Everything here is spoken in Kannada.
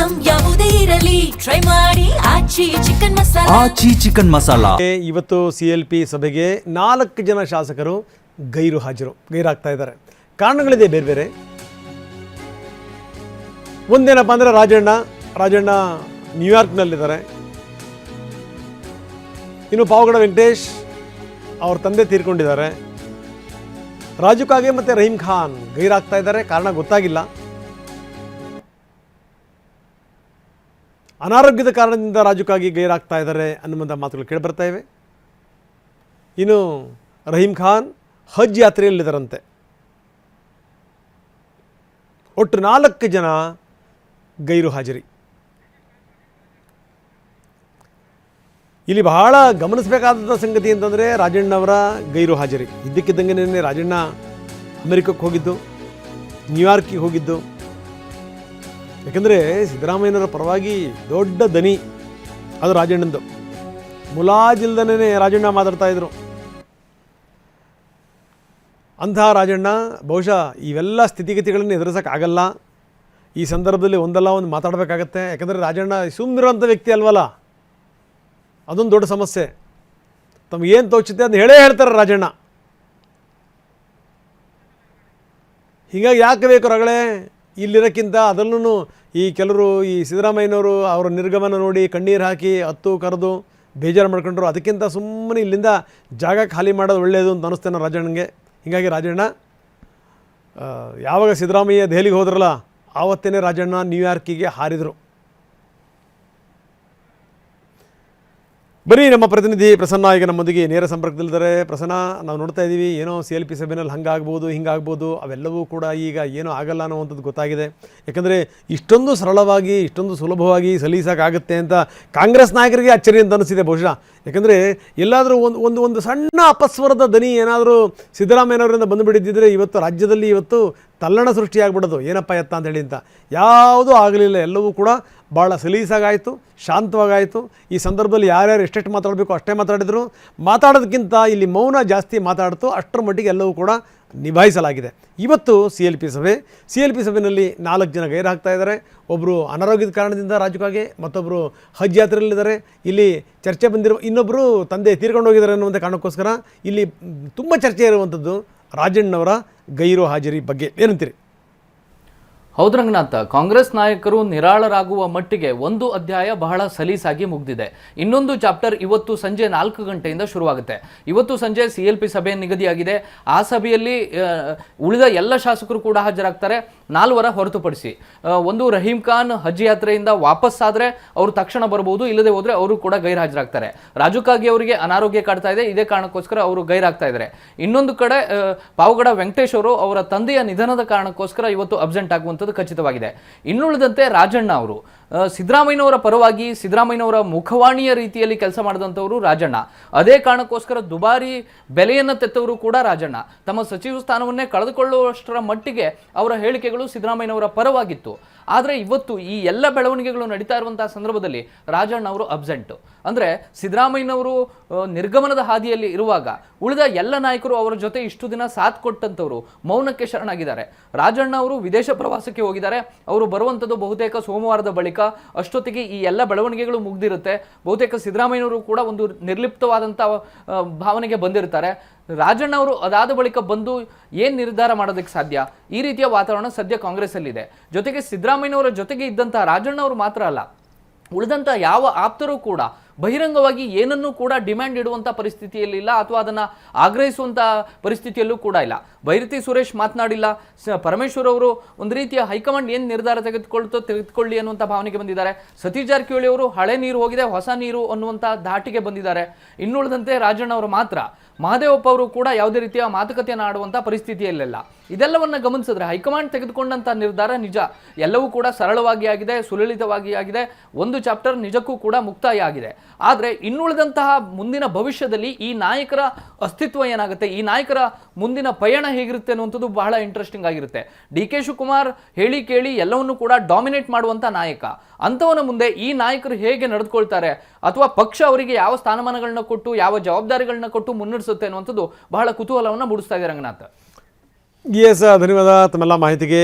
ಐಟಂ ಯಾವುದೇ ಇರಲಿ ಟ್ರೈ ಮಾಡಿ ಆಚಿ ಚಿಕನ್ ಮಸಾಲಾ. ಆಚಿ ಚಿಕನ್ ಮಸಾಲಾ. ಇವತ್ತು CLP ಸಭೆಗೆ 4 ಜನ ಶಾಸಕರು ಗೈರಾಗ್ತಾ ಇದ್ದಾರೆ. ಕಾರಣಗಳಿದೆ ಬೇರೆ ಬೇರೆ. ಒಂದೇನಪ್ಪ ಅಂದರೆ ರಾಜಣ್ಣ ನ್ಯೂಯಾರ್ಕ್ನಲ್ಲಿದ್ದಾರೆ. ಇನ್ನು ಪಾವಗಡ ವೆಂಕಟೇಶ್ ಅವ್ರ ತಂದೆ ತೀರ್ಕೊಂಡಿದ್ದಾರೆ. ರಾಜು ಕಾಗೆ ಮತ್ತು ರಹೀಂ ಖಾನ್ ಗೈರಾಗ್ತಾ ಇದ್ದಾರೆ. ಕಾರಣ ಗೊತ್ತಾಗಿಲ್ಲ. ಅನಾರೋಗ್ಯದ ಕಾರಣದಿಂದ ರಾಜು ಕಾಗೆ ಗೈರಾಗ್ತಾ ಇದ್ದಾರೆ ಅನ್ನುವಂಥ ಮಾತುಗಳು ಕೇಳಿಬರ್ತಾ ಇವೆ. ಇನ್ನು ರಹೀಂ ಖಾನ್ ಹಜ್ ಯಾತ್ರೆಯಲ್ಲಿದ್ದಾರಂತೆ. ಒಟ್ಟು 4 ಜನ ಗೈರು ಹಾಜರಿ. ಇಲ್ಲಿ ಬಹಳ ಗಮನಿಸಬೇಕಾದಂಥ ಸಂಗತಿ ಅಂತಂದರೆ ರಾಜಣ್ಣವರ ಗೈರು ಹಾಜರಿ. ಇದ್ದಕ್ಕಿದ್ದಂಗೆ ನಿನ್ನೆ ರಾಜಣ್ಣ ಅಮೆರಿಕಕ್ಕೆ ಹೋಗಿದ್ದು, ನ್ಯೂಯಾರ್ಕಿಗೆ ಹೋಗಿದ್ದು. ಯಾಕೆಂದರೆ ಸಿದ್ದರಾಮಯ್ಯನವರ ಪರವಾಗಿ ದೊಡ್ಡ ದನಿ ಅದು ರಾಜಣ್ಣಂದು. ಮುಲಾಜಿಲ್ದನೇ ರಾಜಣ್ಣ ಮಾತಾಡ್ತಾ ಇದ್ರು. ಅಂತಹ ರಾಜಣ್ಣ ಬಹುಶಃ ಇವೆಲ್ಲ ಸ್ಥಿತಿಗತಿಗಳನ್ನು ಎದುರಿಸೋಕ್ಕಾಗಲ್ಲ. ಈ ಸಂದರ್ಭದಲ್ಲಿ ಒಂದಲ್ಲ ಒಂದು ಮಾತಾಡಬೇಕಾಗತ್ತೆ. ಯಾಕಂದರೆ ರಾಜಣ್ಣ ಸುಮ್ಮನಿರೋಂಥ ವ್ಯಕ್ತಿ ಅಲ್ವಲ್ಲ, ಅದೊಂದು ದೊಡ್ಡ ಸಮಸ್ಯೆ. ತಮಗೇನು ತೋಚುತ್ತೆ ಅದನ್ನ ಹೇಳ್ತಾರೆ ರಾಜಣ್ಣ. ಹೀಗಾಗಿ ಯಾಕೆ ಬೇಕು ರಗಳೇ ಇಲ್ಲಿರೋಕ್ಕಿಂತ ಅದರಲ್ಲೂ ಈ ಕೆಲವರು ಈ ಸಿದ್ದರಾಮಯ್ಯನವರು ಅವರ ನಿರ್ಗಮನ ನೋಡಿ ಕಣ್ಣೀರು ಹಾಕಿ ಹತ್ತು ಕರೆದು ಬೇಜಾರು ಮಾಡ್ಕೊಂಡ್ರು. ಅದಕ್ಕಿಂತ ಸುಮ್ಮನೆ ಇಲ್ಲಿಂದ ಜಾಗ ಖಾಲಿ ಮಾಡೋದು ಒಳ್ಳೆಯದು ಅಂತ ಅನ್ನಿಸ್ತೇನೆ ರಾಜಣ್ಣನಿಗೆ. ಹೀಗಾಗಿ ರಾಜಣ್ಣ ಯಾವಾಗ ಸಿದ್ದರಾಮಯ್ಯ ದೆಹಲಿಗೆ ಹೋದ್ರಲ್ಲ ಆವತ್ತೇ ರಾಜಣ್ಣ ನ್ಯೂಯಾರ್ಕಿಗೆ ಹಾರಿದರು. ಬರೀ ನಮ್ಮ ಪ್ರತಿನಿಧಿ ಪ್ರಸನ್ನ ಈಗ ನಮ್ಮೊಂದಿಗೆ ನೇರ ಸಂಪರ್ಕದಲ್ಲಿದ್ದಾರೆ. ಪ್ರಸನ್ನ, ನಾವು ನೋಡ್ತಾ ಇದ್ದೀವಿ ಏನೋ CLP ಸಭೆಯಲ್ಲಿ ಹಂಗಾಗ್ಬೋದು ಹಿಂಗಾಗ್ಬೋದು, ಅವೆಲ್ಲವೂ ಕೂಡ ಈಗ ಏನೂ ಆಗಲ್ಲ ಅನ್ನೋವಂಥದ್ದು ಗೊತ್ತಾಗಿದೆ. ಯಾಕಂದರೆ ಇಷ್ಟೊಂದು ಸರಳವಾಗಿ ಇಷ್ಟೊಂದು ಸುಲಭವಾಗಿ ಸಲೀಸಾಗುತ್ತೆ ಅಂತ ಕಾಂಗ್ರೆಸ್ ನಾಯಕರಿಗೆ ಅಚ್ಚರಿ ಅಂತ ಅನಿಸಿದೆ ಬಹುಶಃ. ಯಾಕಂದರೆ ಎಲ್ಲಾದರೂ ಒಂದು ಸಣ್ಣ ಅಪಸ್ವರದ ದನಿ ಏನಾದರೂ ಸಿದ್ದರಾಮಯ್ಯನವರಿಂದ ಬಂದುಬಿಟ್ಟಿದ್ದರೆ ಇವತ್ತು ರಾಜ್ಯದಲ್ಲಿ ತಲ್ಲಣ ಸೃಷ್ಟಿಯಾಗ್ಬಿಡೋದು. ಏನಪ್ಪ ಎತ್ತ ಅಂತೇಳಿ ಅಂತ ಯಾವುದೂ ಆಗಲಿಲ್ಲ. ಎಲ್ಲವೂ ಕೂಡ ಭಾಳ ಸಲೀಸಾಗಾಯಿತು, ಶಾಂತವಾಗಾಯಿತು. ಈ ಸಂದರ್ಭದಲ್ಲಿ ಯಾರ್ಯಾರು ಎಷ್ಟೆಷ್ಟು ಮಾತಾಡಬೇಕು ಅಷ್ಟೇ ಮಾತಾಡಿದರು. ಮಾತಾಡೋದಕ್ಕಿಂತ ಇಲ್ಲಿ ಮೌನ ಜಾಸ್ತಿ ಮಾತಾಡ್ತು. ಅಷ್ಟರ ಮಟ್ಟಿಗೆ ಎಲ್ಲವೂ ಕೂಡ ನಿಭಾಯಿಸಲಾಗಿದೆ. ಇವತ್ತು CLP ಸಭೆಯಲ್ಲಿ 4 ಜನ ಗೈರಾಗ್ತಾ ಇದ್ದಾರೆ. ಒಬ್ಬರು ಅನಾರೋಗ್ಯದ ಕಾರಣದಿಂದ ರಾಜು ಕಾಗೆ, ಮತ್ತೊಬ್ಬರು ಹಜ್ ಯಾತ್ರೆಯಲ್ಲಿದ್ದಾರೆ. ಇಲ್ಲಿ ಚರ್ಚೆ ಬಂದಿರುವ ಇನ್ನೊಬ್ಬರು ತಂದೆ ತೀರ್ಕೊಂಡು ಹೋಗಿದ್ದಾರೆ ಅನ್ನುವಂಥ ಕಾರಣಕ್ಕೋಸ್ಕರ ಇಲ್ಲಿ ತುಂಬ ಚರ್ಚೆ ಇರುವಂಥದ್ದು ರಾಜಣ್ಣವರ ಗೈರು ಹಾಜರಿ ಬಗ್ಗೆ. ಏನಂತೀರಿ? ಹೌದು ರಂಗನಾಥ್, ಕಾಂಗ್ರೆಸ್ ನಾಯಕರು ನಿರಾಳರಾಗುವ ಮಟ್ಟಿಗೆ ಒಂದು ಅಧ್ಯಾಯ ಬಹಳ ಸಲೀಸಾಗಿ ಮುಗಿದಿದೆ. ಇನ್ನೊಂದು ಚಾಪ್ಟರ್ ಇವತ್ತು ಸಂಜೆ 4 ಗಂಟೆಯಿಂದ ಶುರುವಾಗುತ್ತೆ. ಇವತ್ತು ಸಂಜೆ CLP ಸಭೆ ನಿಗದಿಯಾಗಿದೆ. ಆ ಸಭೆಯಲ್ಲಿ ಉಳಿದ ಎಲ್ಲ ಶಾಸಕರು ಕೂಡ ಹಾಜರಾಗ್ತಾರೆ, 4 ಹೊರತುಪಡಿಸಿ. ಒಂದು ರಹೀಂ ಖಾನ್ ಹಜ್ ಯಾತ್ರೆಯಿಂದ ವಾಪಸ್ ಆದರೆ ಅವರು ತಕ್ಷಣ ಬರಬಹುದು, ಇಲ್ಲದೆ ಹೋದರೆ ಅವರು ಕೂಡ ಗೈರ್ಹಾಜರಾಗ್ತಾರೆ. ರಾಜು ಕಾಗೆ ಅವರಿಗೆ ಅನಾರೋಗ್ಯ ಕಾಡ್ತಾ ಇದೆ, ಇದೇ ಕಾರಣಕ್ಕೋಸ್ಕರ ಅವರು ಗೈರಾಗ್ತಾ ಇದ್ದಾರೆ. ಇನ್ನೊಂದು ಕಡೆ ಪಾವಗಡ ವೆಂಕಟೇಶ್ ಅವರು ಅವರ ತಂದೆಯ ನಿಧನದ ಕಾರಣಕ್ಕೋಸ್ಕರ ಇವತ್ತು ಅಬ್ಸೆಂಟ್ ಆಗುವಂಥದ್ದು ಖಚಿತವಾಗಿದೆ. ಇನ್ನುಳಿದಂತೆ ರಾಜಣ್ಣ ಅವರು ಸಿದ್ದರಾಮಯ್ಯನವರ ಪರವಾಗಿ ಸಿದ್ದರಾಮಯ್ಯನವರ ಮುಖವಾಣಿಯ ರೀತಿಯಲ್ಲಿ ಕೆಲಸ ಮಾಡಿದಂಥವರು ರಾಜಣ್ಣ. ಅದೇ ಕಾರಣಕ್ಕೋಸ್ಕರ ದುಬಾರಿ ಬೆಲೆಯನ್ನು ತೆತ್ತವರು ಕೂಡ ರಾಜಣ್ಣ. ತಮ್ಮ ಸಚಿವ ಸ್ಥಾನವನ್ನೇ ಕಳೆದುಕೊಳ್ಳುವಷ್ಟರ ಮಟ್ಟಿಗೆ ಅವರ ಹೇಳಿಕೆಗಳು ಸಿದ್ದರಾಮಯ್ಯನವರ ಪರವಾಗಿತ್ತು. ಆದರೆ ಇವತ್ತು ಈ ಎಲ್ಲ ಬೆಳವಣಿಗೆಗಳು ನಡೀತಾ ಇರುವಂತಹ ಸಂದರ್ಭದಲ್ಲಿ ರಾಜಣ್ಣ ಅವರು ಅಬ್ಸೆಂಟ್. ಅಂದರೆ ಸಿದ್ದರಾಮಯ್ಯನವರು ನಿರ್ಗಮನದ ಹಾದಿಯಲ್ಲಿ ಇರುವಾಗ ಉಳಿದ ಎಲ್ಲ ನಾಯಕರು ಅವರ ಜೊತೆ ಇಷ್ಟು ದಿನ ಸಾಥ್ ಕೊಟ್ಟಂಥವರು ಮೌನಕ್ಕೆ ಶರಣಾಗಿದ್ದಾರೆ. ರಾಜಣ್ಣ ಅವರು ವಿದೇಶ ಪ್ರವಾಸಕ್ಕೆ ಹೋಗಿದ್ದಾರೆ. ಅವರು ಬರುವಂಥದ್ದು ಬಹುತೇಕ ಸೋಮವಾರದ ಬಳಿಕ. ಅಷ್ಟೊತ್ತಿಗೆ ಈ ಎಲ್ಲ ಬೆಳವಣಿಗೆಗಳು ಮುಗ್ದಿರುತ್ತೆ. ಬಹುತೇಕ ಸಿದ್ದರಾಮಯ್ಯನವರು ಕೂಡ ಒಂದು ನಿರ್ಲಿಪ್ತವಾದಂಥ ಭಾವನೆಗೆ ಬಂದಿರ್ತಾರೆ. ರಾಜಣ್ಣ ಅವರು ಅದಾದ ಬಳಿಕ ಬಂದು ಏನು ನಿರ್ಧಾರ ಮಾಡೋದಕ್ಕೆ ಸಾಧ್ಯ? ಈ ರೀತಿಯ ವಾತಾವರಣ ಸದ್ಯ ಕಾಂಗ್ರೆಸ್ಸಲ್ಲಿದೆ. ಜೊತೆಗೆ ಸಿದ್ದರಾಮಯ್ಯನವರ ಜೊತೆಗೆ ಇದ್ದಂಥ ರಾಜಣ್ಣ ಅವರು ಮಾತ್ರ ಅಲ್ಲ, ಉಳಿದಂಥ ಯಾವ ಆಪ್ತರು ಕೂಡ ಬಹಿರಂಗವಾಗಿ ಏನನ್ನೂ ಕೂಡ ಡಿಮ್ಯಾಂಡ್ ಇಡುವಂಥ ಪರಿಸ್ಥಿತಿಯಲ್ಲಿಲ್ಲ, ಅಥವಾ ಅದನ್ನು ಆಗ್ರಹಿಸುವಂಥ ಪರಿಸ್ಥಿತಿಯಲ್ಲೂ ಕೂಡ ಇಲ್ಲ. ಬೈರತಿ ಸುರೇಶ್ ಮಾತನಾಡಿಲ್ಲ. ಪರಮೇಶ್ವರ್ ಅವರು ಒಂದು ರೀತಿಯ ಹೈಕಮಾಂಡ್ ಏನು ನಿರ್ಧಾರ ತೆಗೆದುಕೊಳ್ಳಿ ಅನ್ನುವಂಥ ಭಾವನೆಗೆ ಬಂದಿದ್ದಾರೆ. ಸತೀಶ್ ಜಾರಕಿಹೊಳಿ ಅವರು ಹಳೆ ನೀರು ಹೋಗಿದೆ ಹೊಸ ನೀರು ಅನ್ನುವಂಥ ಧಾಟಿಗೆ ಬಂದಿದ್ದಾರೆ. ಇನ್ನುಳಿದಂತೆ ರಾಜಣ್ಣ ಅವರು ಮಾತ್ರ, ಮಹದೇವಪ್ಪ ಅವರು ಕೂಡ ಯಾವುದೇ ರೀತಿಯ ಮಾತುಕತೆಯನ್ನು ಆಡುವಂಥ ಪರಿಸ್ಥಿತಿಯಲ್ಲಿಲ್ಲ. ಇದೆಲ್ಲವನ್ನು ಗಮನಿಸಿದ್ರೆ ಹೈಕಮಾಂಡ್ ತೆಗೆದುಕೊಂಡಂಥ ನಿರ್ಧಾರ ನಿಜ ಎಲ್ಲವೂ ಕೂಡ ಸರಳವಾಗಿ ಆಗಿದೆ, ಸುಲಲಿತವಾಗಿ ಆಗಿದೆ. ಒಂದು ಚಾಪ್ಟರ್ ನಿಜಕ್ಕೂ ಕೂಡ ಮುಕ್ತಾಯ ಆಗಿದೆ. ಆದರೆ ಇನ್ನುಳಿದಂತಹ ಮುಂದಿನ ಭವಿಷ್ಯದಲ್ಲಿ ಈ ನಾಯಕರ ಅಸ್ತಿತ್ವ ಏನಾಗುತ್ತೆ, ಈ ನಾಯಕರ ಮುಂದಿನ ಪಯಣ ಹೇಗಿರುತ್ತೆ ಅನ್ನುವಂಥದ್ದು ಬಹಳ ಇಂಟ್ರೆಸ್ಟಿಂಗ್ ಆಗಿರುತ್ತೆ. DK ಶಿವಕುಮಾರ್ ಹೇಳಿ ಕೇಳಿ ಎಲ್ಲವನ್ನು ಕೂಡ ಡಾಮಿನೇಟ್ ಮಾಡುವಂಥ ನಾಯಕ. ಅಂಥವನ ಮುಂದೆ ಈ ನಾಯಕರು ಹೇಗೆ ನಡೆದುಕೊಳ್ತಾರೆ, ಅಥವಾ ಪಕ್ಷ ಅವರಿಗೆ ಯಾವ ಸ್ಥಾನಮಾನಗಳನ್ನ ಕೊಟ್ಟು ಯಾವ ಜವಾಬ್ದಾರಿಗಳನ್ನ ಕೊಟ್ಟು ಮುನ್ನಡೆಸುತ್ತೆ ಅನ್ನುವಂಥದ್ದು ಬಹಳ ಕುತೂಹಲವನ್ನು ಮೂಡಿಸ್ತಾ ಇದೆ ರಂಗನಾಥ್. ಧನ್ಯವಾದ ತಮ್ಮೆಲ್ಲ ಮಾಹಿತಿಗೆ.